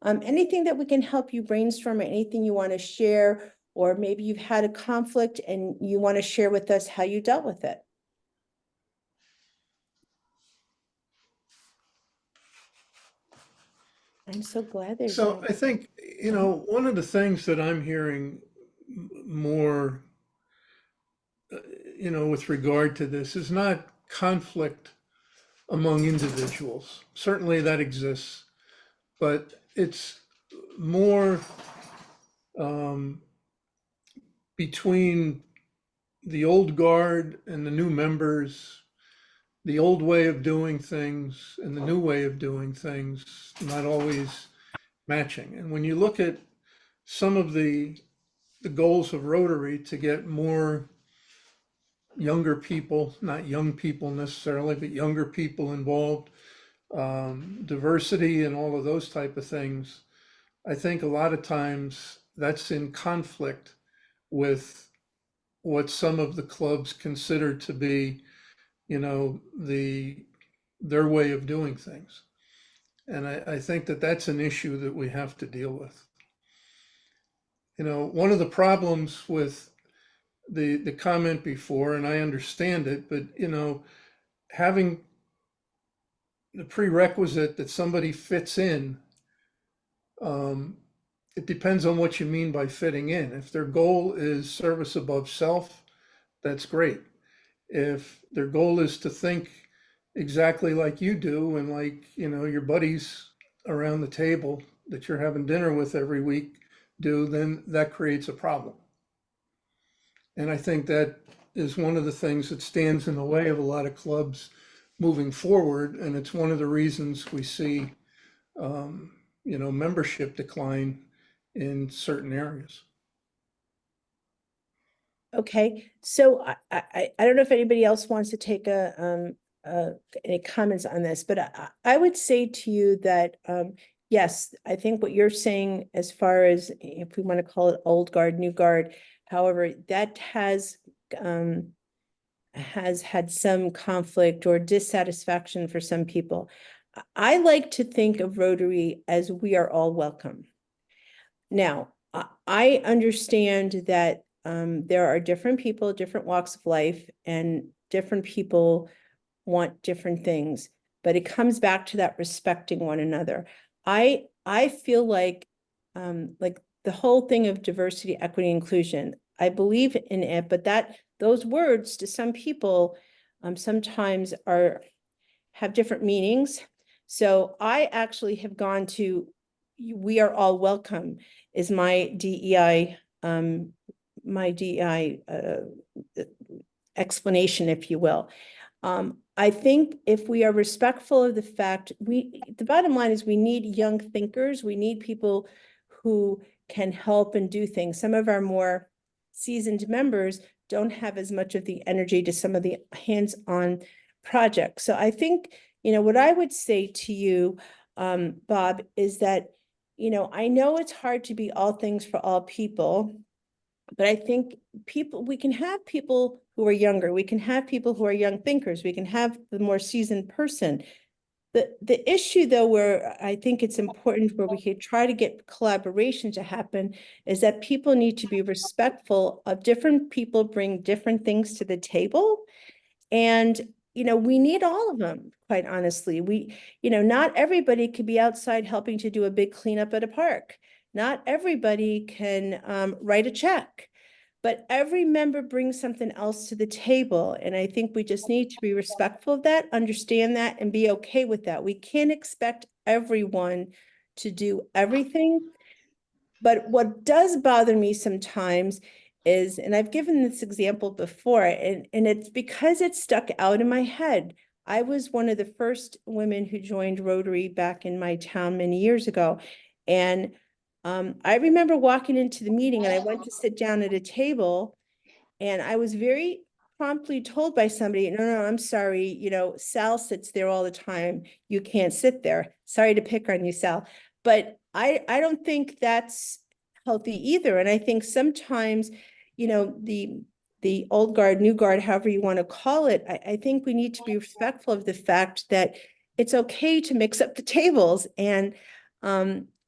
Speaker 2: Anything that we can help you brainstorm or anything you want to share, or maybe you've had a conflict and you want to share with us how you dealt with it. I'm so glad there's.
Speaker 6: So I think, you know, one of the things that I'm hearing more, you know, with regard to this is not conflict among individuals. Certainly that exists, but it's more between the old guard and the new members, the old way of doing things and the new way of doing things, not always matching. And when you look at some of the goals of Rotary to get more younger people, not young people necessarily, but younger people involved, diversity and all of those type of things, I think a lot of times that's in conflict with what some of the clubs consider to be, you know, their way of doing things. And I think that that's an issue that we have to deal with. You know, one of the problems with the comment before, and I understand it, but you know, having the prerequisite that somebody fits in, it depends on what you mean by fitting in. If their goal is service above self, that's great. If their goal is to think exactly like you do and like, you know, your buddies around the table that you're having dinner with every week do, then that creates a problem. And I think that is one of the things that stands in the way of a lot of clubs moving forward. And it's one of the reasons we see, you know, membership decline in certain areas.
Speaker 2: Okay, so I don't know if anybody else wants to take any comments on this, but I would say to you that yes, I think what you're saying as far as if we want to call it old guard, new guard, however, that has had some conflict or dissatisfaction for some people. I like to think of Rotary as we are all welcome. Now, I understand that there are different people, different walks of life, and different people want different things, but it comes back to that respecting one another. I feel like the whole thing of diversity, equity, inclusion, I believe in it, but those words to some people sometimes have different meanings. So I actually have gone to we are all welcome is my DEI explanation, if you will. I think if we are respectful of the fact, the bottom line is we need young thinkers. We need people who can help and do things. Some of our more seasoned members don't have as much of the energy to some of the hands-on projects. So I think, you know, what I would say to you, Bob, is that, you know, I know it's hard to be all things for all people, but I think we can have people who are younger. We can have people who are young thinkers. We can have the more seasoned person. The issue, though, where I think it's important where we could try to get collaboration to happen is that people need to be respectful of different people bring different things to the table. And, you know, we need all of them, quite honestly. You know, not everybody could be outside helping to do a big cleanup at a park. Not everybody can write a check. But every member brings something else to the table. And I think we just need to be respectful of that, understand that, and be okay with that. We can't expect everyone to do everything. But what does bother me sometimes is, and I've given this example before, and it's because it stuck out in my head. I was one of the first women who joined Rotary back in my town many years ago. And I remember walking into the meeting and I went to sit down at a table and I was very promptly told by somebody, no, I'm sorry, you know, Sal sits there all the time. You can't sit there. Sorry to pick on you, Sal. But I don't think that's healthy either. And I think sometimes, you know, the old guard, new guard, however you want to call it, I think we need to be respectful of the fact that it's okay to mix up the tables, and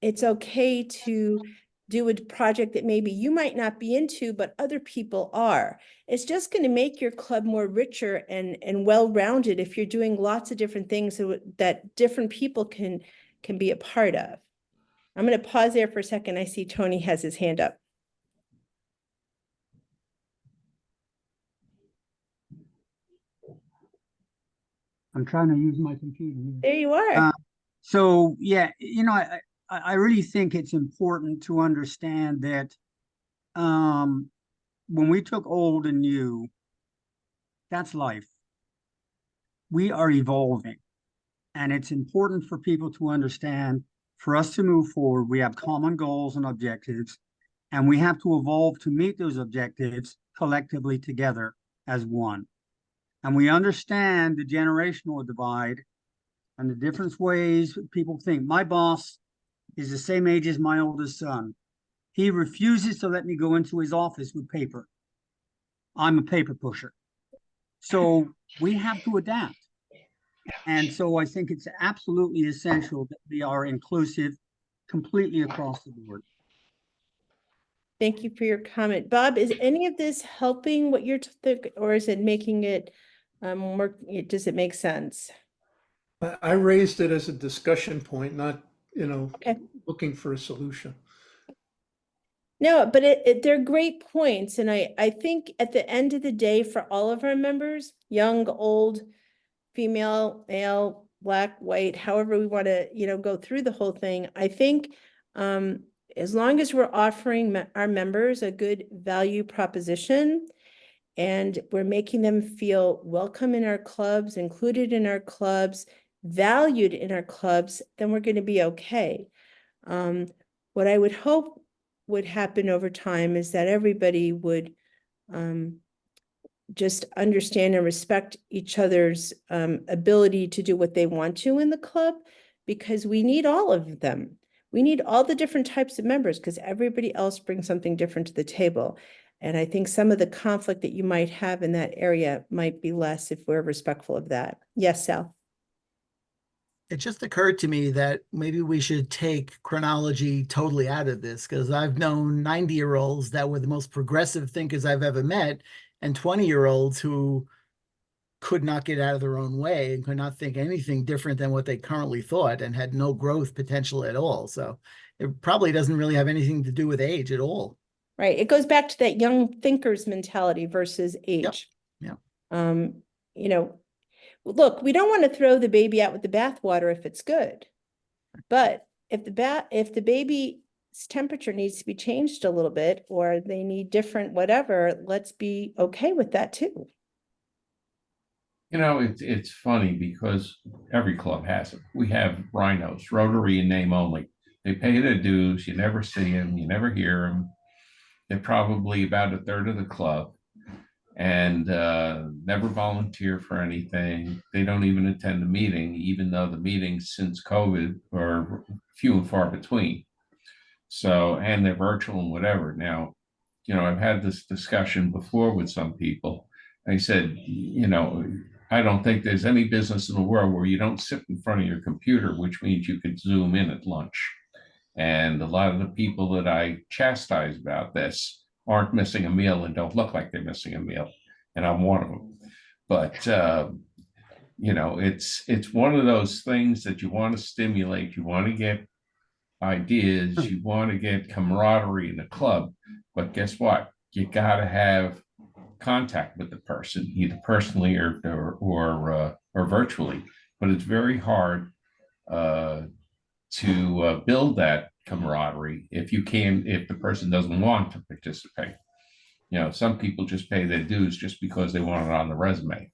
Speaker 2: it's okay to do a project that maybe you might not be into, but other people are. It's just going to make your club more richer and well-rounded if you're doing lots of different things that different people can be a part of. I'm going to pause there for a second. I see Tony has his hand up.
Speaker 10: I'm trying to use my computer here.
Speaker 2: There you are.
Speaker 10: So yeah, you know, I really think it's important to understand that when we took old and new, that's life. We are evolving, and it's important for people to understand, for us to move forward, we have common goals and objectives, and we have to evolve to meet those objectives collectively together as one. And we understand the generational divide and the different ways people think. My boss is the same age as my oldest son. He refuses to let me go into his office with paper. I'm a paper pusher. So we have to adapt. And so I think it's absolutely essential that we are inclusive completely across the board.
Speaker 2: Thank you for your comment. Bob, is any of this helping what you're thinking, or is it making it more, does it make sense?
Speaker 6: I raised it as a discussion point, not, you know,
Speaker 2: Okay.
Speaker 6: looking for a solution.
Speaker 2: No, but they're great points. And I think at the end of the day, for all of our members, young, old, female, male, black, white, however we want to, you know, go through the whole thing, I think as long as we're offering our members a good value proposition and we're making them feel welcome in our clubs, included in our clubs, valued in our clubs, then we're going to be okay. What I would hope would happen over time is that everybody would just understand and respect each other's ability to do what they want to in the club, because we need all of them. We need all the different types of members because everybody else brings something different to the table. And I think some of the conflict that you might have in that area might be less if we're respectful of that. Yes, Sal.
Speaker 5: It just occurred to me that maybe we should take chronology totally out of this, because I've known 90-year-olds that were the most progressive thinkers I've ever met, and 20-year-olds who could not get out of their own way and could not think anything different than what they currently thought and had no growth potential at all. So it probably doesn't really have anything to do with age at all.
Speaker 2: Right. It goes back to that young thinkers mentality versus age.
Speaker 5: Yep.
Speaker 2: You know, look, we don't want to throw the baby out with the bathwater if it's good. But if the baby's temperature needs to be changed a little bit, or they need different whatever, let's be okay with that too.
Speaker 3: You know, it's funny because every club has it. We have rhinos, Rotary in name only. They pay their dues. You never see them. You never hear them. They're probably about a third of the club and never volunteer for anything. They don't even attend the meeting, even though the meetings since COVID are few and far between. So, and they're virtual and whatever. Now, you know, I've had this discussion before with some people. I said, you know, I don't think there's any business in the world where you don't sit in front of your computer, which means you could Zoom in at lunch. And a lot of the people that I chastise about this aren't missing a meal and don't look like they're missing a meal. And I'm one of them. But, you know, it's one of those things that you want to stimulate. You want to get ideas. You want to get camaraderie in the club. But guess what? You got to have contact with the person, either personally or virtually. But it's very hard to build that camaraderie if the person doesn't want to participate. You know, some people just pay their dues just because they want it on the resume.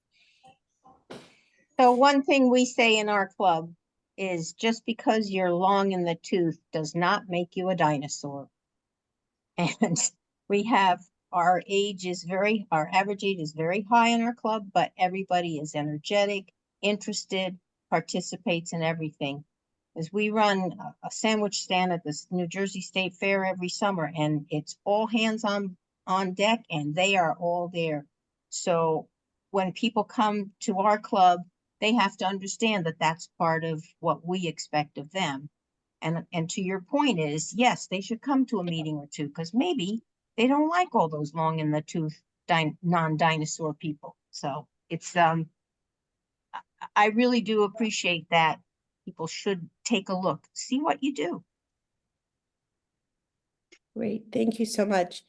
Speaker 8: So one thing we say in our club is just because you're long in the tooth does not make you a dinosaur. And we have Our average age is very high in our club, but everybody is energetic, interested, participates in everything. As we run a sandwich stand at the New Jersey State Fair every summer, and it's all hands on deck, and they are all there. So when people come to our club, they have to understand that that's part of what we expect of them. And to your point is, yes, they should come to a meeting or two, because maybe they don't like all those long in the tooth non-dinosaur people. So it's I really do appreciate that. People should take a look, see what you do.
Speaker 2: Great, thank you so much.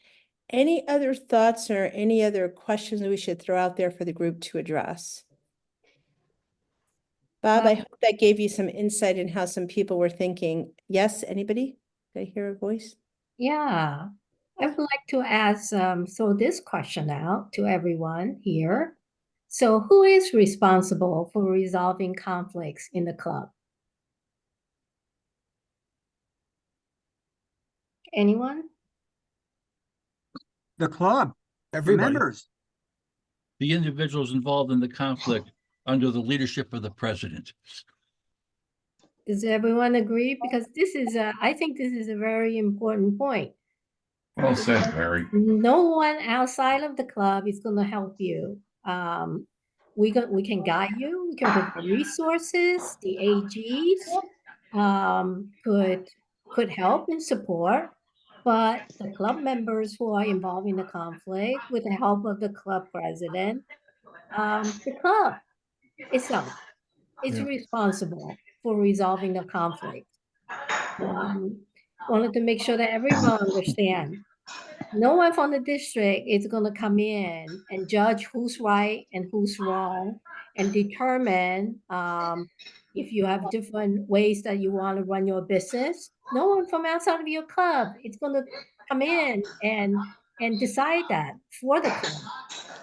Speaker 2: Any other thoughts or any other questions we should throw out there for the group to address? Bob, I hope that gave you some insight in how some people were thinking. Yes, anybody? Did I hear a voice?
Speaker 1: Yeah, I would like to ask, so this question out to everyone here. So who is responsible for resolving conflicts in the club? Anyone?
Speaker 10: The club, the
Speaker 5: Everybody.
Speaker 10: members.
Speaker 11: The individuals involved in the conflict under the leadership of the president.
Speaker 1: Does everyone agree? Because I think this is a very important point.
Speaker 3: Well said, Barry.
Speaker 1: No one outside of the club is going to help you. We can guide you. We can provide resources. The AGs could help and support, but the club members who are involved in the conflict, with the help of the club president, the club itself is responsible for resolving the conflict. Wanted to make sure that everyone understand. No one from the district is going to come in and judge who's right and who's wrong and determine if you have different ways that you want to run your business. No one from outside of your club is going to come in and decide that for the club.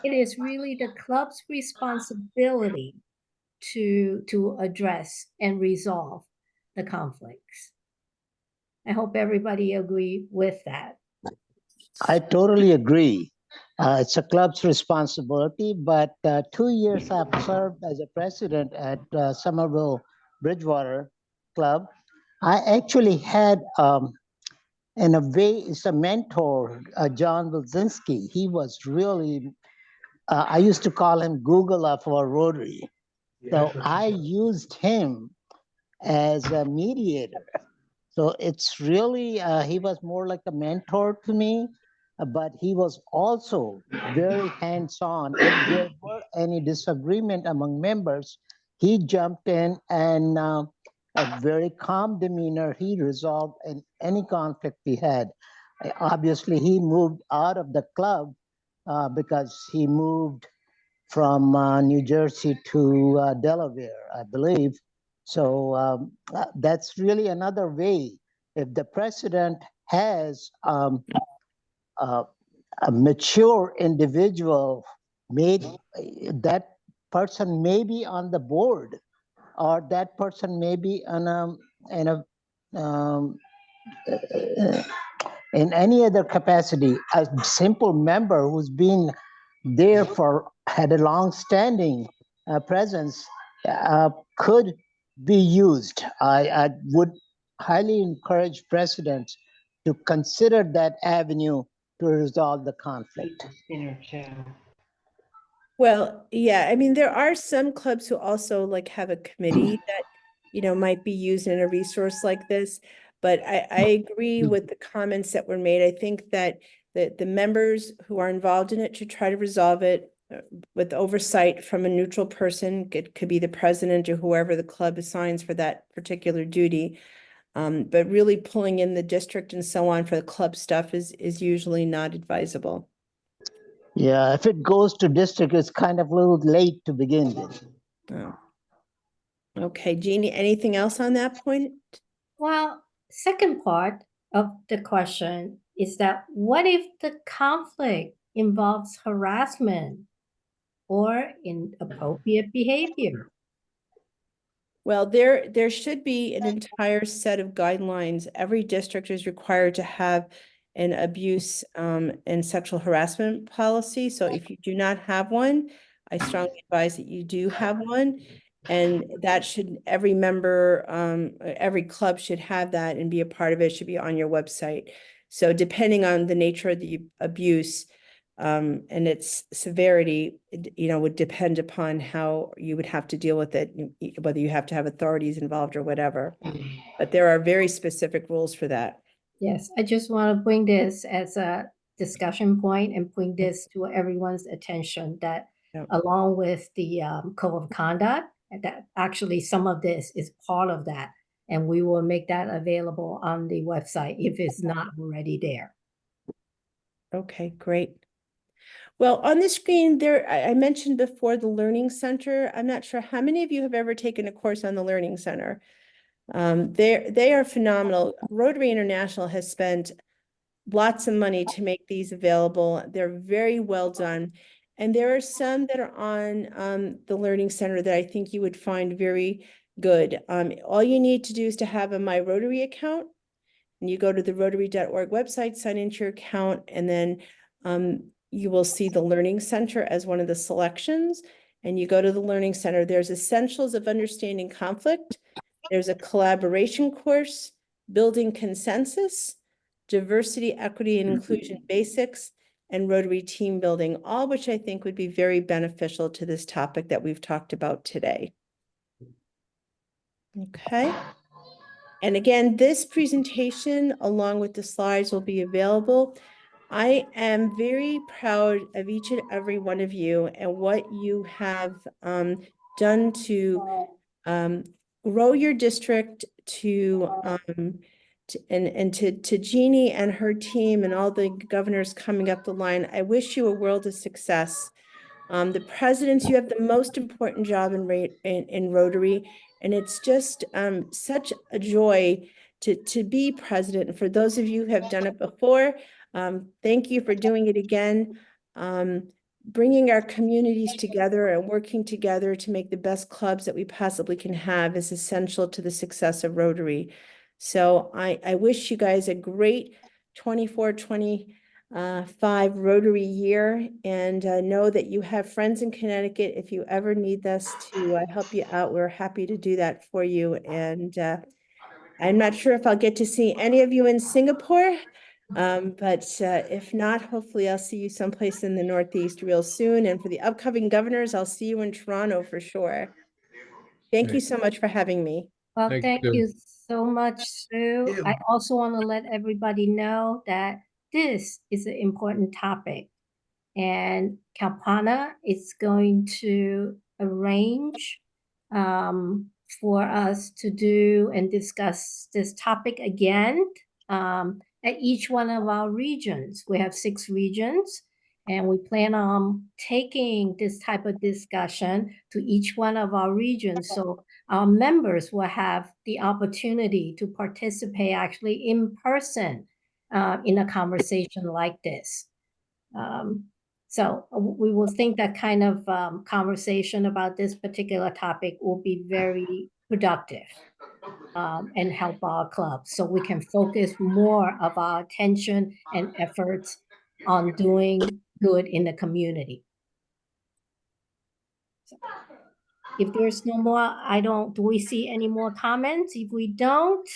Speaker 1: It is really the club's responsibility to address and resolve the conflicts. I hope everybody agree with that.
Speaker 12: I totally agree. It's a club's responsibility, but 2 years I've served as a president at Somerville Bridgewater Club. I actually had, in a way, it's a mentor, John Wilczynski. He was really, I used to call him Google of our Rotary. So I used him as a mediator. So it's really, he was more like a mentor to me, but he was also very hands-on. If there were any disagreement among members, he jumped in and a very calm demeanor, he resolved any conflict he had. Obviously, he moved out of the club because he moved from New Jersey to Delaware, I believe. So that's really another way. If the president has a mature individual, that person may be on the board, or that person may be in any other capacity. A simple member who's been there had a long-standing presence could be used. I would highly encourage presidents to consider that avenue to resolve the conflict.
Speaker 2: Well, yeah, I mean, there are some clubs who also like have a committee that, might be used in a resource like this. But I agree with the comments that were made. I think that the members who are involved in it should try to resolve it with oversight from a neutral person. It could be the president or whoever the club assigns for that particular duty. But really pulling in the district and so on for the club stuff is usually not advisable.
Speaker 12: Yeah, if it goes to district, it's kind of a little late to begin with.
Speaker 2: Oh. Okay, Jeannie, anything else on that point?
Speaker 1: Well, second part of the question is that what if the conflict involves harassment or inappropriate behavior?
Speaker 2: Well, there should be an entire set of guidelines. Every district is required to have and abuse and sexual harassment policy. So if you do not have one, I strongly advise that you do have one. And that should, every member, every club should have that and be a part of it. It should be on your website. So depending on the nature of the abuse and its severity, would depend upon how you would have to deal with it, whether you have to have authorities involved or whatever. But there are very specific rules for that.
Speaker 1: Yes, I just want to bring this as a discussion point and bring this to everyone's attention that
Speaker 2: Yep.
Speaker 1: along with the code of conduct, that actually some of this is part of that. And we will make that available on the website if it's not already there.
Speaker 2: Okay, great. Well, on the screen there, I mentioned before the Learning Center. I'm not sure how many of you have ever taken a course on the Learning Center. They are phenomenal. Rotary International has spent lots of money to make these available. They're very well done. And there are some that are on the Learning Center that I think you would find very good. All you need to do is to have a My Rotary account. And you go to the Rotary.org website, sign into your account, and then you will see the Learning Center as one of the selections. And you go to the Learning Center. There's Essentials of Understanding Conflict. There's a collaboration course, Building Consensus, Diversity, Equity, and Inclusion Basics, and Rotary Team Building, all which I think would be very beneficial to this topic that we've talked about today. Okay. And again, this presentation, along with the slides, will be available. I am very proud of each and every one of you and what you have done to grow your district, to Jeannie and her team and all the governors coming up the line. I wish you a world of success. The presidents, you have the most important job in Rotary, and it's just such a joy to be president. And for those of you who have done it before, thank you for doing it again. Bringing our communities together and working together to make the best clubs that we possibly can have is essential to the success of Rotary. So I wish you guys a great 24-25 Rotary year, and know that you have friends in Connecticut. If you ever need us to help you out, we're happy to do that for you. And I'm not sure if I'll get to see any of you in Singapore, but if not, hopefully I'll see you someplace in the Northeast real soon. And for the upcoming governors, I'll see you in Toronto for sure. Thank you so much for having me.
Speaker 1: Well,
Speaker 9: Thank
Speaker 1: thank
Speaker 9: you.
Speaker 1: you so much, Sue.
Speaker 5: you.
Speaker 1: I also want to let everybody know that this is an important topic. And Kalpana is going to arrange for us to do and discuss this topic again at each one of our regions. We have 6 regions, and we plan on taking this type of discussion to each one of our regions. So our members will have the opportunity to participate actually in person in a conversation like this. So we will think that kind of conversation about this particular topic will be very productive and help our club. So we can focus more of our attention and efforts on doing good in the community. So if there's no more, do we see any more comments? If we don't,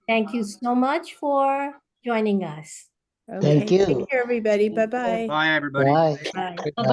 Speaker 1: thank you so much for joining us.
Speaker 2: Okay,
Speaker 12: Thank you.
Speaker 2: take care, everybody. Bye-bye.
Speaker 10: Bye, everybody.
Speaker 12: Bye.
Speaker 1: Bye.
Speaker 12: Bye.